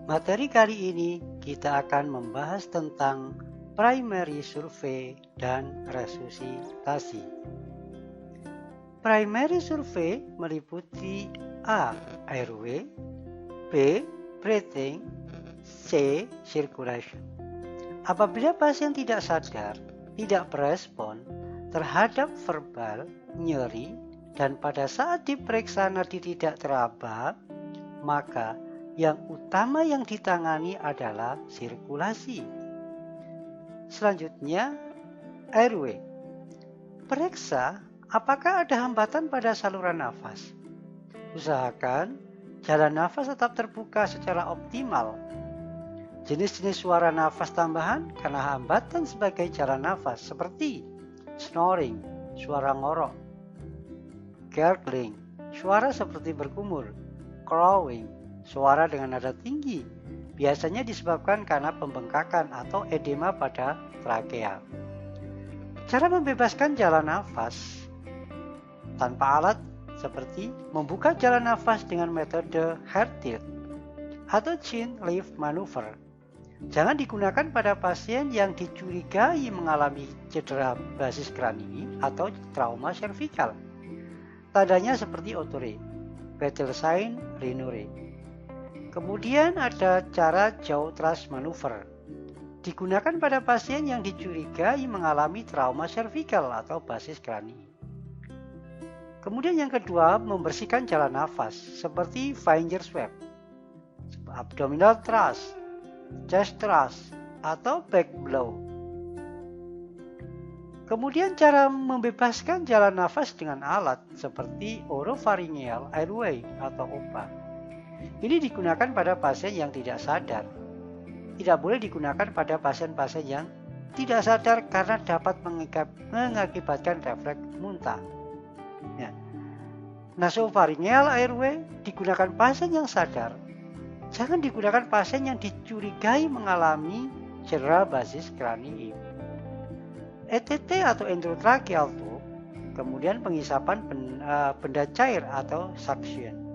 Materi kali ini kita akan membahas tentang primary survey dan resusitasi. Primary survey meliputi A. Airway, B. Breathing, C. Circulation. Apabila pasien tidak sadar, tidak berespon terhadap verbal, nyeri, dan pada saat diperiksa nadi tidak teraba, maka yang utama yang ditangani adalah sirkulasi. Selanjutnya, airway. Periksa apakah ada hambatan pada saluran nafas. Usahakan jalan nafas tetap terbuka secara optimal. Jenis-jenis suara nafas tambahan karena hambatan sebagai jalan nafas seperti snoring, suara ngorok, gargling, suara seperti berkumur, crowing, suara dengan nada tinggi, biasanya disebabkan karena pembengkakan atau edema pada trakea. Cara membebaskan jalan nafas tanpa alat seperti membuka jalan nafas dengan metode heart tilt atau chin lift maneuver. Jangan digunakan pada pasien yang dicurigai mengalami cedera basis krani atau trauma servikal. Tandanya seperti otore, battle sign, rhinore. Kemudian ada cara jaw thrust maneuver. Digunakan pada pasien yang dicurigai mengalami trauma servikal atau basis krani. Kemudian yang kedua, membersihkan jalan nafas seperti pharyngeal swab, abdominal thrust, chest thrust, atau back blow. Kemudian cara membebaskan jalan nafas dengan alat seperti oropharyngeal airway atau OPA. Ini digunakan pada pasien yang tidak sadar. Tidak boleh digunakan pada pasien-pasien yang tidak sadar karena dapat mengakibatkan refleks muntah. Ya. Nasopharyngeal airway digunakan pasien yang sadar. Jangan digunakan pasien yang dicurigai mengalami cedera basis krani. ETT atau endotracheal tube, kemudian pengisapan benda cair atau suction.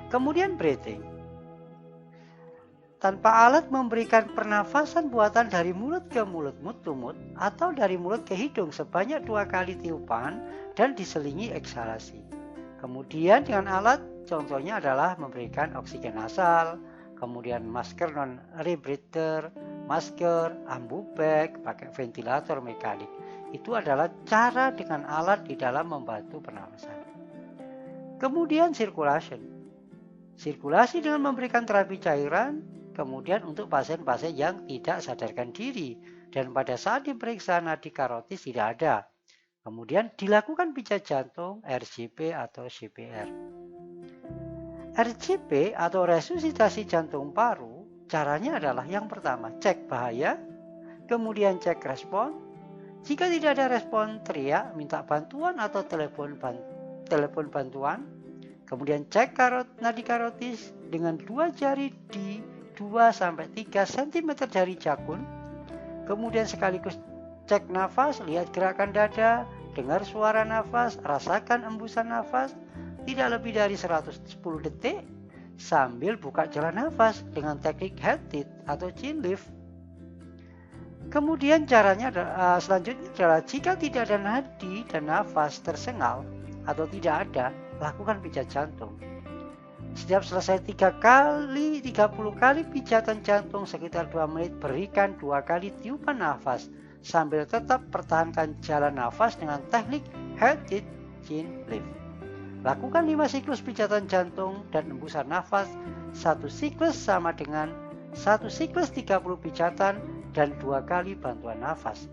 Kemudian breathing. Tanpa alat memberikan pernafasan buatan dari mulut ke mulut, mouth to mouth, atau dari mulut ke hidung sebanyak 2 kali tiupan dan diselingi eksalasi. Kemudian dengan alat, contohnya adalah memberikan oksigen nasal, kemudian masker non-rebreather, masker, ambu bag, pakai ventilator mekanik. Itu adalah cara dengan alat di dalam membantu pernafasan. Kemudian circulation. Sirkulasi dengan memberikan terapi cairan, kemudian untuk pasien-pasien yang tidak sadarkan diri dan pada saat diperiksa nadi karotis tidak ada. Kemudian dilakukan pijat jantung, RJP atau CPR. RJP atau resusitasi jantung paru, caranya adalah yang pertama, cek bahaya, kemudian cek respon. Jika tidak ada respon, teriak, minta bantuan atau telepon bantuan. Kemudian cek nadi karotis dengan 2 jari di 2-3 cm jari jakun. Kemudian sekaligus cek nafas, lihat gerakan dada, dengar suara nafas, rasakan embusan nafas, tidak lebih dari 110 detik sambil buka jalan nafas dengan teknik heart tilt atau chin lift. Kemudian caranya selanjutnya adalah jika tidak ada nadi dan nafas tersengal atau tidak ada, lakukan pijat jantung. Setiap selesai 30 kali pijatan jantung sekitar 2 menit, berikan 2 kali tiupan nafas sambil tetap pertahankan jalan nafas dengan teknik heart tilt chin lift. Lakukan 5 siklus pijatan jantung dan embusan nafas. 1 siklus sama dengan 1 siklus 30 pijatan dan 2 kali bantuan nafas.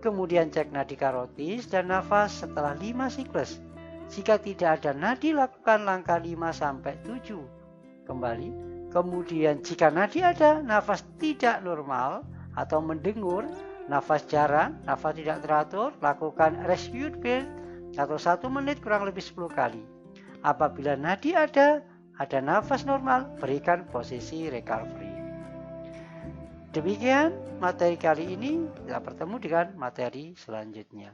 Kemudian cek nadi karotis dan nafas setelah 5 siklus. Jika tidak ada nadi, lakukan langkah 5-7 kembali. Kemudian jika nadi ada, nafas tidak normal atau mendengur, nafas jarang, nafas tidak teratur, lakukan rescue breath atau 1 menit kurang lebih 10 kali. Apabila nadi ada nafas normal, berikan posisi recovery. Demikian materi kali ini, kita bertemu dengan materi selanjutnya.